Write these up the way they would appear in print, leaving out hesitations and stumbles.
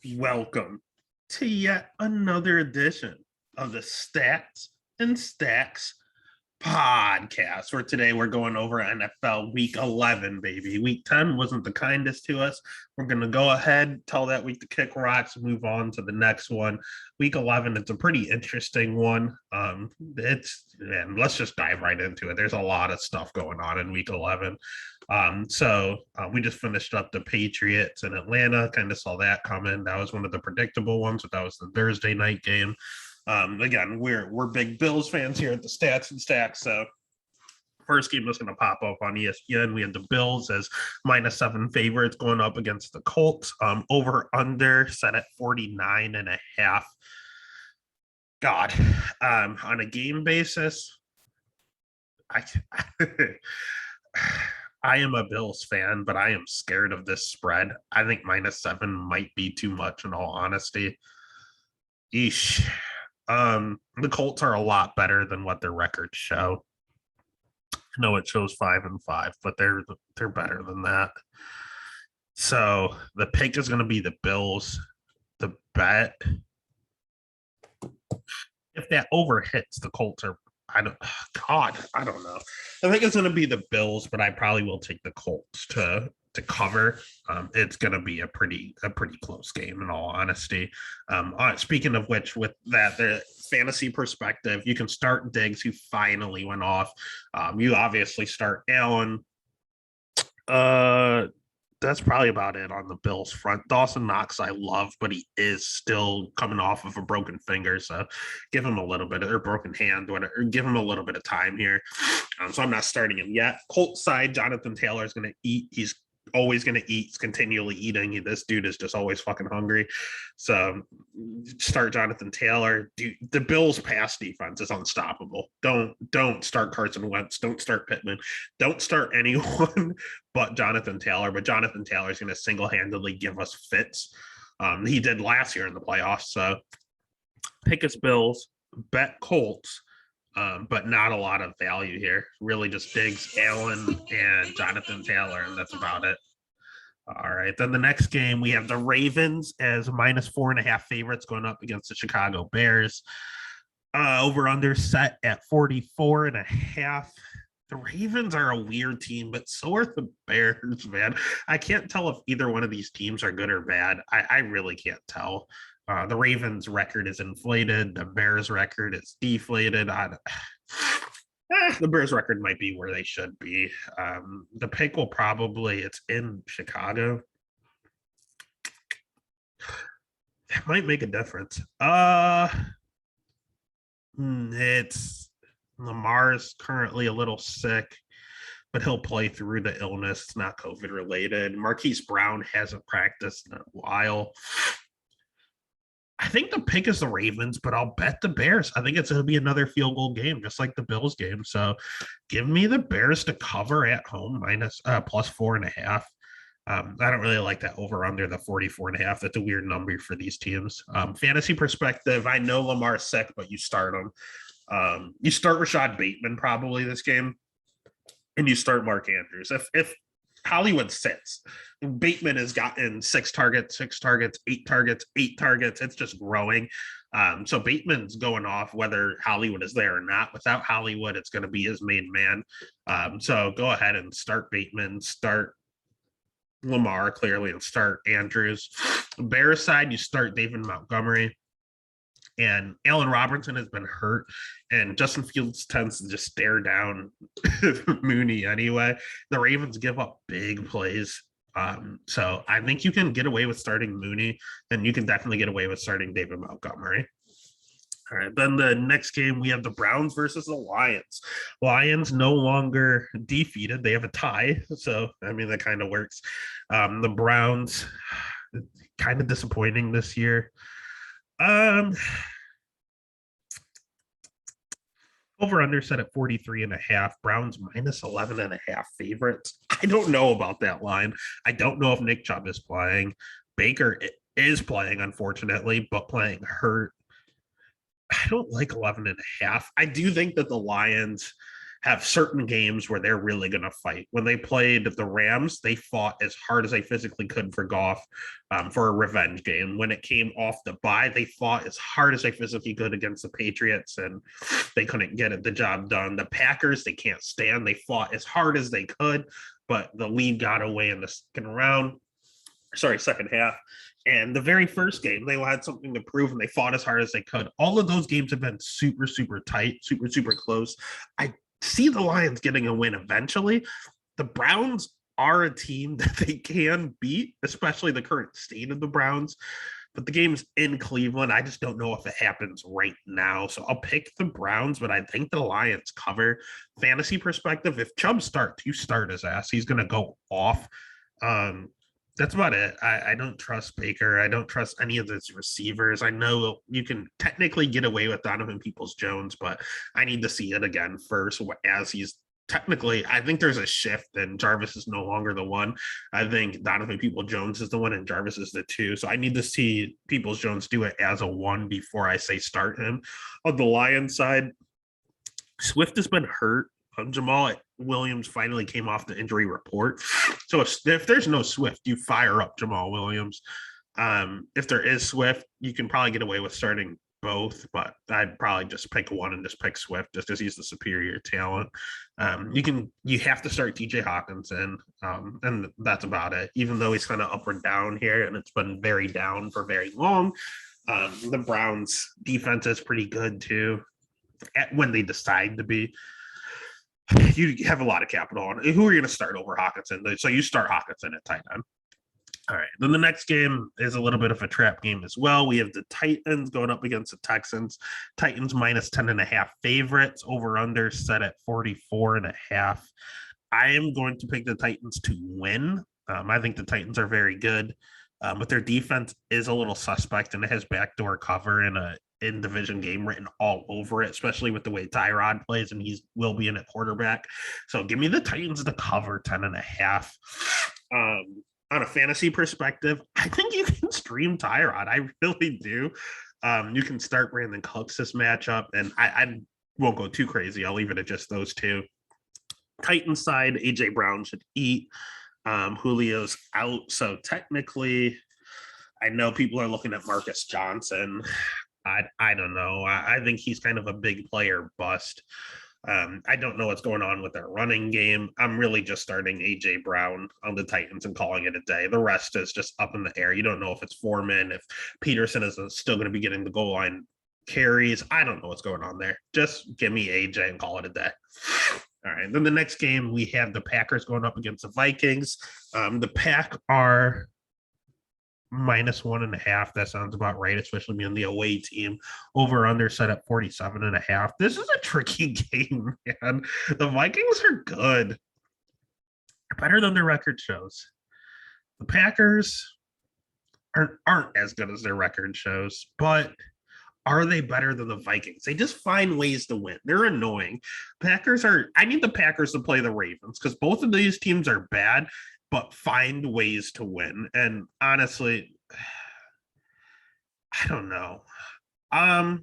Welcome to yet another edition of the Stats and Stacks podcast. For today, we're going over NFL Week 11, baby. Week 10 wasn't the kindest to us. We're going to go ahead, tell that week to kick rocks, move on to the next one. Week 11, it's a pretty interesting one. Let's just dive right into it. There's a lot of stuff going on in Week 11. We just finished up the Patriots in Atlanta, kind of saw that coming. That was one of the predictable ones, but that was the Thursday night game. Again, we're big Bills fans here at the Stats and Stacks. So first game was going to pop up on ESPN. We had the Bills as -7 favorites going up against the Colts. Over under set at 49.5. God, on a game basis, I I am a Bills fan, but I am scared of this spread. I think -7 might be too much in all honesty. Eesh. The Colts are a lot better than what their records show. No, it shows 5-5, but they're better than that. So the pick is going to be the Bills. The bet, if that over hits, the Colts are. I don't know. I think it's going to be the Bills, but I probably will take the Colts to cover. It's going to be a pretty close game in all honesty. Speaking of which, with that, the fantasy perspective, you can start Diggs, who finally went off. You obviously start Allen. That's probably about it on the Bills front. Dawson Knox, I love, but he is still coming off of a broken finger. So give him a little bit of or broken hand, whatever. Give him a little bit of time here. So I'm not starting him yet. Colts side, Jonathan Taylor is going to eat. He's always going to eat. He's continually eating. This dude is just always fucking hungry. So start Jonathan Taylor. Dude, the Bills' pass defense is unstoppable. Don't start Carson Wentz. Don't start Pittman. Don't start anyone but Jonathan Taylor. But Jonathan Taylor is going to single-handedly give us fits. He did last year in the playoffs. So pick his Bills, bet Colts. But not a lot of value here. Really just Diggs, Allen, and Jonathan Taylor, and that's about it. All right. Then the next game, we have the Ravens as -4.5 favorites going up against the Chicago Bears. Over under set at 44.5. The Ravens are a weird team, but so are the Bears, man. I can't tell if either one of these teams are good or bad. I really can't tell. The Ravens record is inflated. The Bears record is deflated. The Bears record might be where they should be. The pick will it's in Chicago. That might make a difference. It's Lamar's currently a little sick, but he'll play through the illness. It's not COVID related. Marquise Brown hasn't practiced in a while. I think the pick is the Ravens, but I'll bet the Bears. I think it's going to be another field goal game, just like the Bills game. So give me the Bears to cover at home +4.5. I don't really like that over under the 44.5. That's a weird number for these teams. Fantasy perspective, I know Lamar's sick, but you start him. You start Rashad Bateman probably this game, and you start Mark Andrews. If Hollywood sits, Bateman has gotten 6 targets, 8 targets. It's just growing. So Bateman's going off whether Hollywood is there or not. Without Hollywood, it's going to be his main man. So go ahead and start Bateman, start Lamar clearly, and start Andrews. Bears side, you start David Montgomery. And Allen Robinson has been hurt, and Justin Fields tends to just stare down Mooney anyway. The Ravens give up big plays. So I think you can get away with starting Mooney, and you can definitely get away with starting David Montgomery. All right, then the next game, we have the Browns versus the Lions. Lions no longer defeated. They have a tie. So, I mean, that kind of works. The Browns, kind of disappointing this year. Over under set at 43.5. Browns -11.5 favorites. I don't know about that line. I don't know if Nick Chubb is playing. Baker is playing, unfortunately, but playing hurt. I don't like 11.5. I do think that the Lions have certain games where they're really going to fight. When they played the Rams, they fought as hard as they physically could for Goff, for a revenge game. When it came off the bye, they fought as hard as they physically could against the Patriots, and they couldn't get the job done. The Packers, they can't stand. They fought as hard as they could, but the lead got away in the second half. And the very first game, they had something to prove and they fought as hard as they could. All of those games have been super, super tight, super, super close. I see the Lions getting a win eventually. The Browns are a team that they can beat, especially the current state of the Browns. But the game's in Cleveland. I just don't know if it happens right now. So I'll pick the Browns, but I think the Lions cover. Fantasy perspective, if Chubb starts, you start his ass. He's going to go off. That's about it. I don't trust Baker. I don't trust any of his receivers. I know you can technically get away with Donovan Peoples-Jones, but I need to see it again first as he's technically, I think there's a shift and Jarvis is no longer the one. I think Donovan Peoples-Jones is the one and Jarvis is the two. So I need to see Peoples-Jones do it as a one before I say start him. On the Lions side, Swift has been hurt. Jamal Williams finally came off the injury report. So if there's no Swift, you fire up Jamal Williams. If there is Swift, you can probably get away with starting both, but I'd probably just pick one and just pick Swift just because he's the superior talent. You have to start TJ Hawkinson, and that's about it. Even though he's kind of up or down here, and it's been very down for very long. The Browns defense is pretty good too when they decide to be. You have a lot of capital on it. Who are you going to start over Hawkinson? So you start Hawkinson at tight end. All right. Then the next game is a little bit of a trap game as well. We have the Titans going up against the Texans. Titans minus 10.5 favorites. Over under set at 44.5. I am going to pick the Titans to win. I think the Titans are very good, but their defense is a little suspect, and it has backdoor cover in division game written all over it, especially with the way Tyrod plays, and he will be in at quarterback. So give me the Titans to cover 10.5. On a fantasy perspective, I think you can stream Tyrod. I really do. You can start Brandon Cooks this matchup, and I won't go too crazy. I'll leave it at just those two. Titans side, AJ Brown should eat. Julio's out, so technically, I know people are looking at Marcus Johnson. I don't know. I think he's kind of a big player bust. I don't know what's going on with their running game. I'm really just starting AJ Brown on the Titans and calling it a day. The rest is just up in the air. You don't know if it's Foreman, if Peterson is still going to be getting the goal line carries. I don't know what's going on there. Just give me AJ and call it a day. All right. Then the next game, we have the Packers going up against the Vikings. The Pack are minus 1.5. That sounds about right, especially being the away team. Over under set at 47.5. This is a tricky game, man. The Vikings are good. They're better than their record shows. The Packers aren't as good as their record shows, but are they better than the Vikings? They just find ways to win. They're annoying. I need the Packers to play the Ravens because both of these teams are bad, but find ways to win. And honestly, I don't know. I'll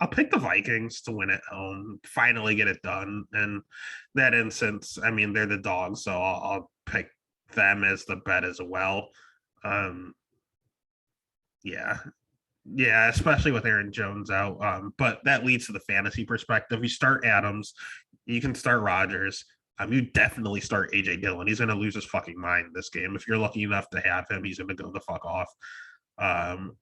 pick the Vikings to win at home, finally get it done. And that instance, I mean, they're the dogs, so I'll pick them as the bet as well. Yeah, especially with Aaron Jones out. But that leads to the fantasy perspective. You start Adams, you can start Rodgers. You definitely start AJ Dillon. He's going to lose his fucking mind this game. If you're lucky enough to have him, he's going to go the fuck off.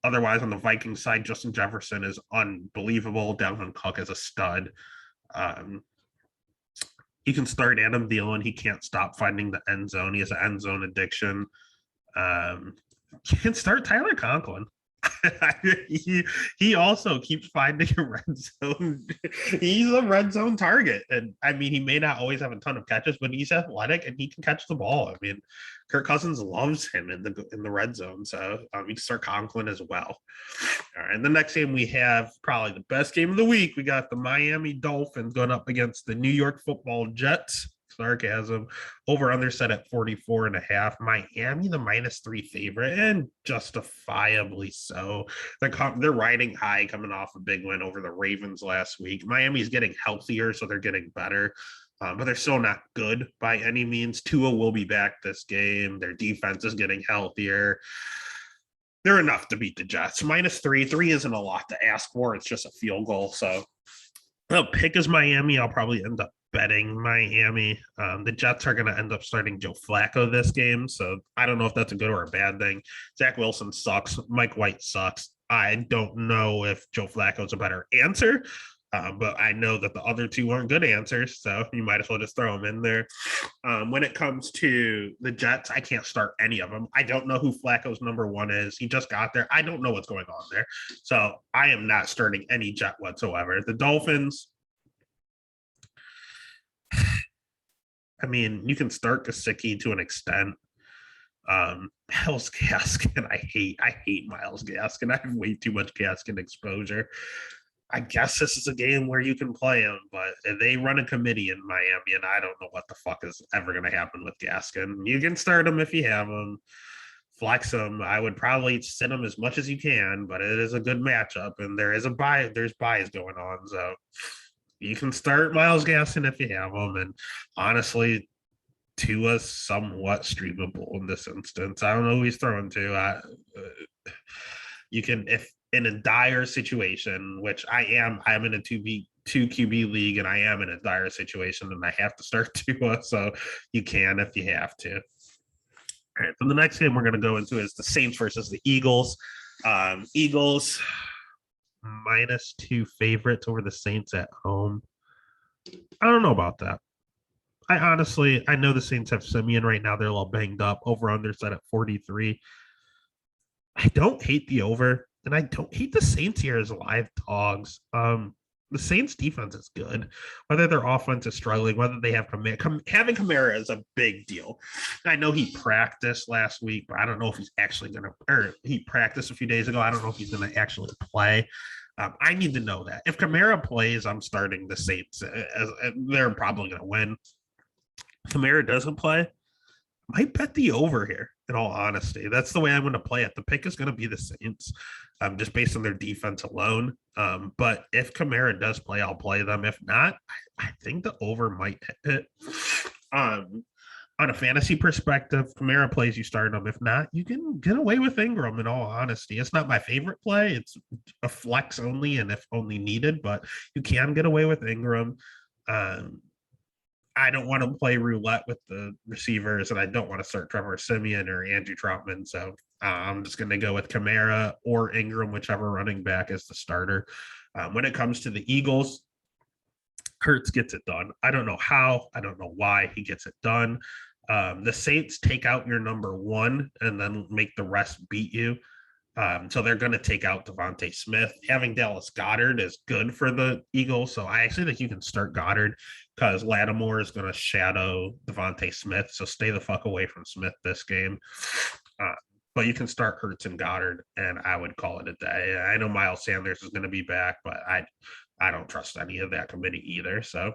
Otherwise, on the Vikings side, Justin Jefferson is unbelievable. Dalvin Cook is a stud. You can start Adam Thielen. He can't stop finding the end zone. He has an end zone addiction. You can start Tyler Conklin. he also keeps finding a red zone. He's a red zone target, and I mean, he may not always have a ton of catches, but he's athletic and he can catch the ball. I mean, Kirk Cousins loves him in the red zone, so you can start Conklin as well. All right, and the next game we have probably the best game of the week. We got the Miami Dolphins going up against the New York Football Jets. sarcasm. Over under set at 44.5. Miami, the -3 favorite, and justifiably so. They're riding high coming off a big win over the Ravens last week. Miami's getting healthier, so they're getting better. But they're still not good by any means. Tua will be back this game. Their defense is getting healthier. They're enough to beat the Jets. -3. 3 isn't a lot to ask for. It's just a field goal. So I'll pick is Miami. I'll probably end up betting Miami. The Jets are going to end up starting Joe Flacco this game. So I don't know if that's a good or a bad thing. Zach Wilson sucks. Mike White sucks. I don't know if Joe Flacco is a better answer. But I know that the other two aren't good answers, so you might as well just throw them in there. When it comes to the Jets, I can't start any of them. I don't know who Flacco's number one is. He just got there. I don't know what's going on there. So I am not starting any Jet whatsoever. The Dolphins, I mean, you can start Gesicki to an extent. Miles Gaskin, I hate Miles Gaskin. I have way too much Gaskin exposure. I guess this is a game where you can play him, but they run a committee in Miami, and I don't know what the fuck is ever going to happen with Gaskin. You can start him if you have him, flex him. I would probably sit him as much as you can, but it is a good matchup, and there is a buy. There's buys going on, so you can start Miles Gaskin if you have him. And honestly, Tua's somewhat streamable in this instance. I don't know who he's throwing to. You can, if in a dire situation, which I'm in a 2 QB league, and I am in a dire situation, and I have to start Tua, so you can if you have to. All right, so the next game we're going to go into is the Saints versus the Eagles. Eagles -2 favorites over the Saints at home. I don't know about that. I know the Saints have Simeon right now. They're a little banged up. Over under set at 43. I don't hate the over, and I don't hate the Saints here as live dogs. The Saints defense is good. Whether their offense is struggling, whether they have having Kamara is a big deal. I know he practiced last week, but I don't know if he's actually going to, or he practiced a few days ago. I don't know if he's going to actually play. I need to know that. If Kamara plays, I'm starting the Saints. They're probably going to win. If Kamara doesn't play, I might bet the over here, in all honesty. That's the way I'm going to play it. The pick is going to be the Saints, just based on their defense alone. But if Kamara does play, I'll play them. If not, I think the over might hit it. On a fantasy perspective, Kamara plays, you start him. If not, you can get away with Ingram, in all honesty. It's not my favorite play. It's a flex only, and if only needed, but you can get away with Ingram. I don't want to play roulette with the receivers, and I don't want to start Trevor Siemian or Andrew Troutman. So I'm just going to go with Kamara or Ingram, whichever running back is the starter. When it comes to the Eagles, Hurts gets it done. I don't know how. I don't know why he gets it done. The Saints take out your number one and then make the rest beat you. So they're going to take out Devontae Smith. Having Dallas Goedert is good for the Eagles. So I actually think you can start Goddard because Lattimore is going to shadow Devontae Smith. So stay the fuck away from Smith this game. But you can start Hurts and Goddard, and I would call it a day. I know Miles Sanders is going to be back, but I don't trust any of that committee either. So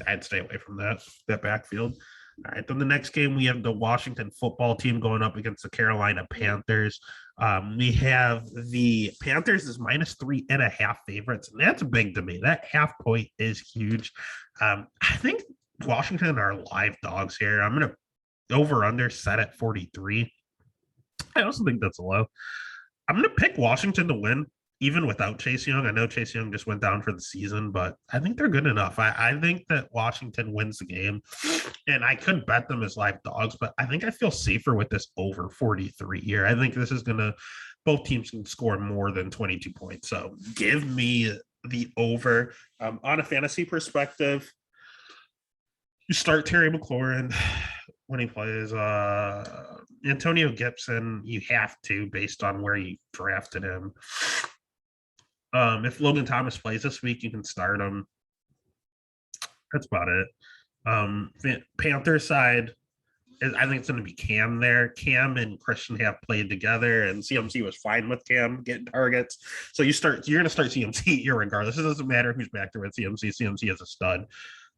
I'd stay away from that backfield. All right, then the next game, we have the Washington football team going up against the Carolina Panthers. We have the Panthers is -3.5 favorites, and that's big to me. That half point is huge. I think Washington are live dogs here. I'm going to over under set at 43. I also think that's low. I'm going to pick Washington to win, even without Chase Young. I know Chase Young just went down for the season, but I think they're good enough. I think that Washington wins the game, and I could bet them as live dogs, but I think I feel safer with this over 43 here. I think this is going to, both teams can score more than 22 points. So give me the over. On a fantasy perspective, you start Terry McLaurin when he plays. Antonio Gibson, you have to, based on where you drafted him. If Logan Thomas plays this week, you can start him. That's about it. Panther side, I think it's going to be Cam there. Cam and Christian have played together, and CMC was fine with Cam getting targets. So you're going to start CMC regardless. It doesn't matter who's back there with CMC. CMC is a stud.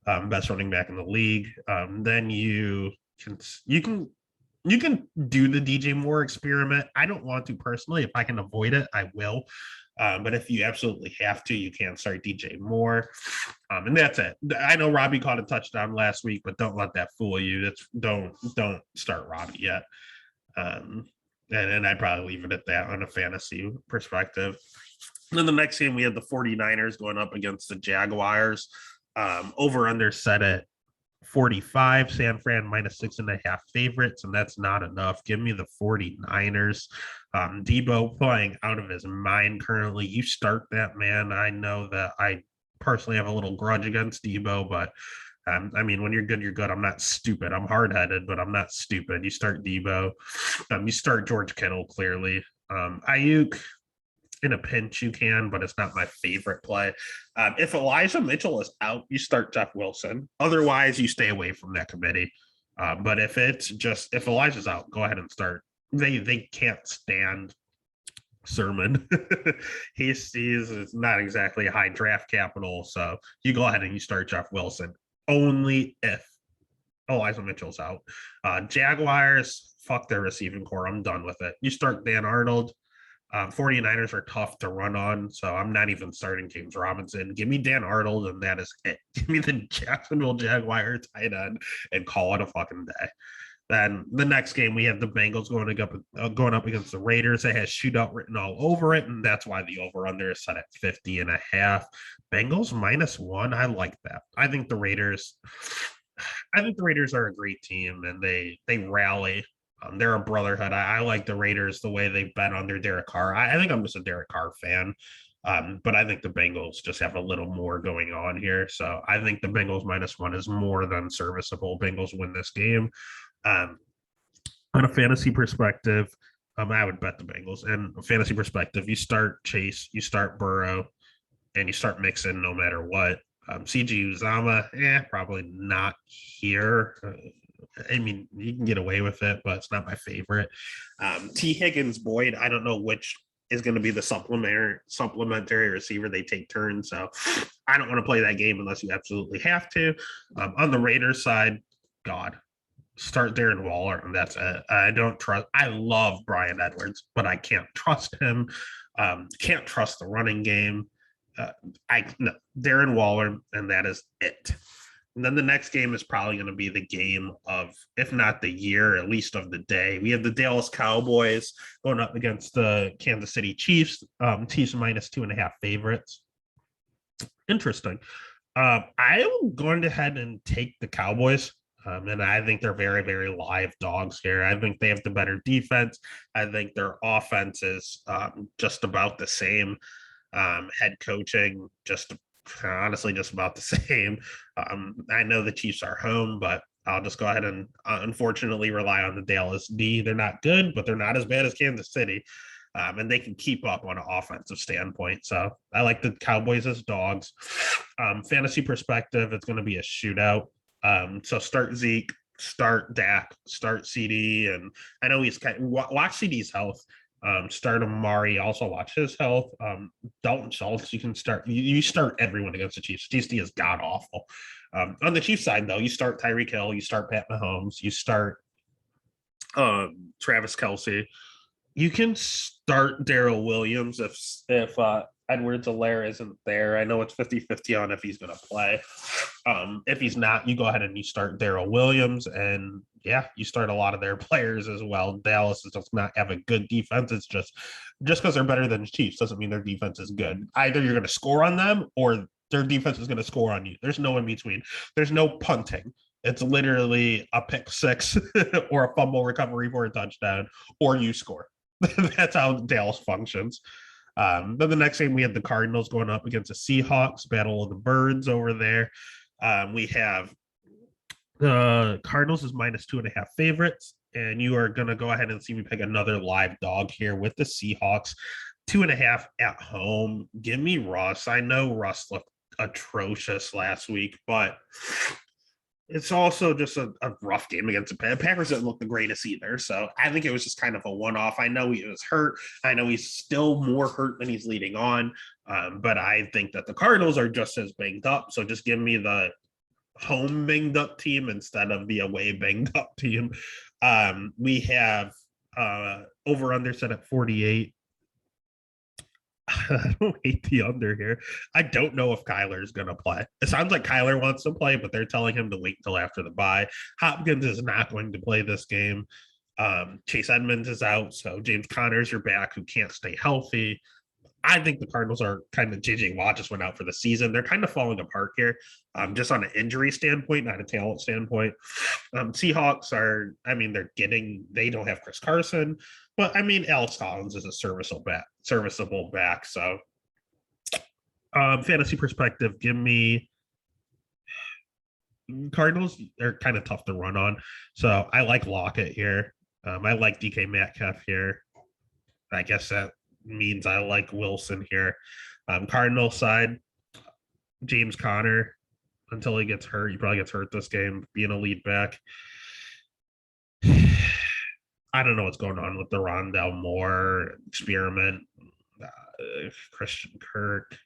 best running back in the league. Then can you can you can do the DJ Moore experiment. I don't want to personally. If I can avoid it, I will. But if you absolutely have to, you can start DJ Moore. And that's it. I know Robbie caught a touchdown last week, but don't let that fool you. Don't start Robbie yet. Um, and I'd probably leave it at that on a fantasy perspective. And then the next game, we have the 49ers going up against the Jaguars. Over under set at 45. San Fran minus 6.5 favorites, and that's not enough. Give me the 49ers. Debo playing out of his mind currently. You start that man. I know that I personally have a little grudge against Debo, but I mean, when you're good, you're good. I'm not stupid. I'm hard headed, but I'm not stupid. You start Debo. You start George Kittle clearly. Ayuk, in a pinch, you can, but it's not my favorite play. If Elijah Mitchell is out, you start Jeff Wilson. Otherwise, you stay away from that committee. But if Elijah's out, go ahead and start. They can't stand Sermon. He's not exactly a high draft capital, so you go ahead and you start Jeff Wilson only if Elijah Mitchell's out. Jaguars, fuck their receiving core. I'm done with it. You start Dan Arnold. 49ers are tough to run on, so I'm not even starting James Robinson. Give me Dan Arnold, and that is it. Give me the Jacksonville Jaguars tight end and call it a fucking day. Then the next game, we have the Bengals going up against the Raiders. It has shootout written all over it, and that's why the over-under is set at 50.5. Bengals -1. I like that. I think the Raiders are a great team, and they rally. They're a brotherhood. I like the Raiders the way they've been under Derek Carr. I think I'm just a Derek Carr fan. But I think the Bengals just have a little more going on here. So I think the Bengals -1 is more than serviceable. Bengals win this game. On a fantasy perspective, I would bet the Bengals. And a fantasy perspective, you start Chase, you start Burrow, and you start Mixon no matter what. CG Uzama, probably not here. I mean, you can get away with it, but it's not my favorite. T. Higgins, Boyd, I don't know which is going to be the supplementary receiver. They take turns, so I don't want to play that game unless you absolutely have to. On the Raiders side, God, start Darren Waller, and that's it. I love Bryan Edwards, but I can't trust him. Can't trust the running game. Darren Waller, and that is it. And then the next game is probably going to be the game of, if not the year, at least of the day. We have the Dallas Cowboys going up against the Kansas City Chiefs. Chiefs -2.5 favorites. Interesting. I'm going to head and take the Cowboys. And I think they're very, very live dogs here. I think they have the better defense. I think their offense is just about the same. Head coaching, honestly just about the same. I know the Chiefs are home, but I'll just go ahead and unfortunately rely on the Dallas D. They're not good, but they're not as bad as Kansas City. And they can keep up on an offensive standpoint. So I like the Cowboys as dogs. Fantasy perspective, it's going to be a shootout. So start Zeke, start Dak, start CD. And I know watch CD's health. Start Amari, also watch his health. Dalton Schultz, you can start. You start everyone against the Chiefs. TSD is god awful. On the Chiefs side, though, you start Tyreek Hill, you start Pat Mahomes, you start Travis Kelce. You can start Darrell Williams if Edwards-Helaire isn't there. I know it's 50-50 on if he's going to play. If he's not, you go ahead and you start Darrell Williams, and you start a lot of their players as well. Dallas does not have a good defense. It's just because they're better than the Chiefs doesn't mean their defense is good. Either you're going to score on them or their defense is going to score on you. There's no in between. There's no punting. It's literally a pick six or a fumble recovery for a touchdown, or you score. That's how Dallas functions. Then the next game, we have the Cardinals going up against the Seahawks, Battle of the Birds over there. We have the Cardinals is -2.5 favorites, and you are going to go ahead and see me pick another live dog here with the Seahawks. 2.5 at home. Give me Russ. I know Russ looked atrocious last week, but it's also just a rough game against the Packers. Didn't look the greatest either. So I think it was just kind of a one-off. I know he was hurt. I know he's still more hurt than he's leading on. But I think that the Cardinals are just as banged up. So just give me the home banged up team instead of the away banged up team. We have over under set at 48. I don't hate the under here. I don't know if Kyler's going to play. It sounds like Kyler wants to play, but they're telling him to wait until after the bye. Hopkins is not going to play this game. Chase Edmonds is out, so James Conner's your back who can't stay healthy. I think the Cardinals are kind of JJ Watt just went out for the season. They're kind of falling apart here, just on an injury standpoint, not a talent standpoint. Seahawks are, I mean, they don't have Chris Carson, but I mean, Alex Collins is a serviceable back. So, fantasy perspective, give me Cardinals are kind of tough to run on. So I like Lockett here. I like DK Metcalf here. I guess that means I like Wilson here. Cardinal side, James Conner until he gets hurt. He probably gets hurt this game, being a lead back. I don't know what's going on with the Rondell Moore experiment. Christian Kirk.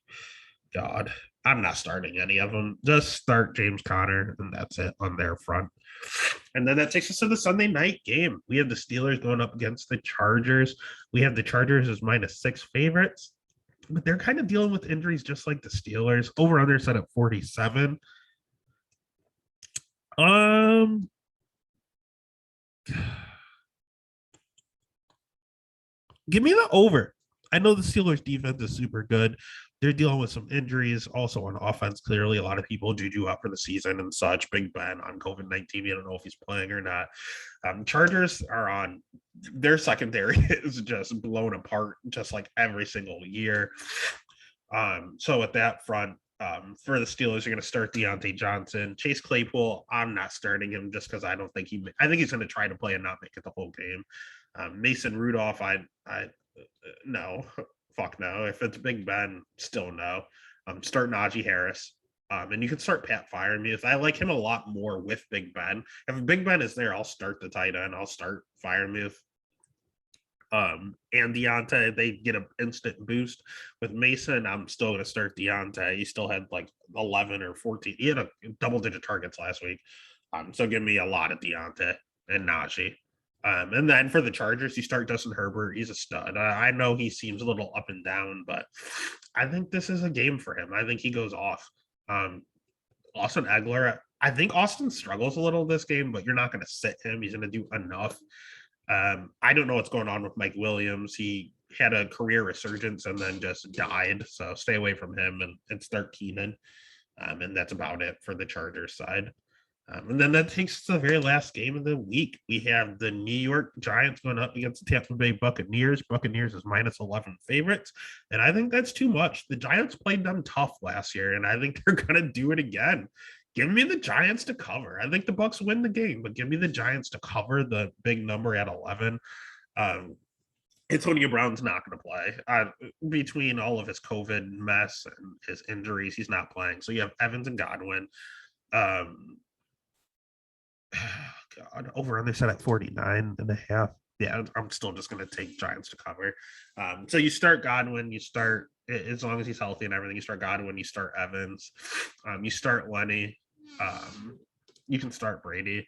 God, I'm not starting any of them. Just start James Conner, and that's it on their front. And then that takes us to the Sunday night game. We have the Steelers going up against the Chargers. We have the Chargers as -6 favorites, but they're kind of dealing with injuries just like the Steelers. Over under set at 47. Give me the over. I know the Steelers defense is super good. They're dealing with some injuries also on offense. Clearly, a lot of people juju out for the season and such. Big Ben on COVID-19. You don't know if he's playing or not. Chargers are on their secondary is just blown apart, just like every single year. So at that front, for the Steelers, you're going to start Deontay Johnson. Chase Claypool, I'm not starting him just because I think he's going to try to play and not make it the whole game. Mason Rudolph, I no, fuck no. If it's Big Ben, still no. Start Najee Harris. And you can start Pat Freiermuth. I like him a lot more with Big Ben. If Big Ben is there, I'll start the tight end. I'll start Freiermuth. And Deontay, they get an instant boost. With Mason, I'm still going to start Deontay. He still had like 11 or 14. He had a double-digit targets last week. So give me a lot of Deontay and Najee. And then for the Chargers, you start Justin Herbert. He's a stud. I know he seems a little up and down, but I think this is a game for him. I think he goes off. Austin Eckler, I think Austin struggles a little this game, but you're not going to sit him. He's going to do enough. I don't know what's going on with Mike Williams. He had a career resurgence and then just died. So stay away from him and start Keenan. And that's about it for the Chargers side. And then that takes us to the very last game of the week. We have the New York Giants going up against the Tampa Bay Buccaneers. Buccaneers is -11 favorites. And I think that's too much. The Giants played them tough last year, and I think they're going to do it again. Give me the Giants to cover. I think the Bucs win the game, but give me the Giants to cover the big number at 11. Antonio Brown's not going to play. Between all of his COVID mess and his injuries, he's not playing. So you have Evans and Godwin. God, over on their set at 49.5. Yeah, I'm still just going to take Giants to cover. So you start Godwin, you start, as long as he's healthy and everything, you start Godwin, you start Evans, you start Lenny, you can start Brady.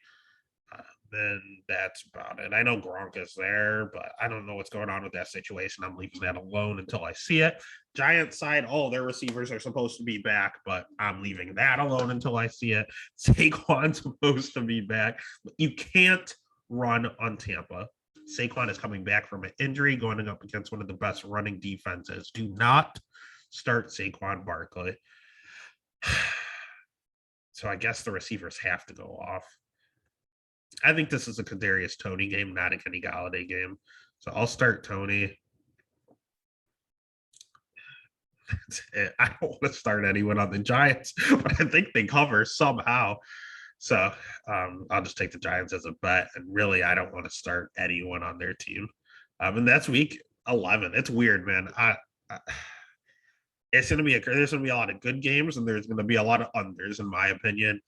Then that's about it. I know Gronk is there, but I don't know what's going on with that situation. I'm leaving that alone until I see it. Giants side, their receivers are supposed to be back, but I'm leaving that alone until I see it. Saquon's supposed to be back. You can't run on Tampa. Saquon is coming back from an injury, going up against one of the best running defenses. Do not start Saquon Barkley. So I guess the receivers have to go off. I think this is a Kadarius Toney game, not a Kenny Galladay game. So I'll start Toney. That's it. I don't want to start anyone on the Giants, but I think they cover somehow. So I'll just take the Giants as a bet. And really, I don't want to start anyone on their team. And that's week 11. It's weird, man. It's going to be there's going to be a lot of good games, and there's going to be a lot of unders, in my opinion.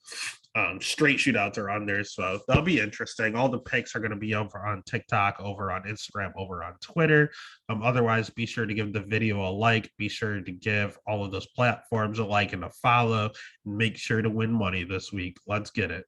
Straight shootouts are unders, so they'll be interesting. All the picks are going to be over on TikTok, over on Instagram, over on Twitter. Otherwise, be sure to give the video a like. Be sure to give all of those platforms a like and a follow. And make sure to win money this week. Let's get it.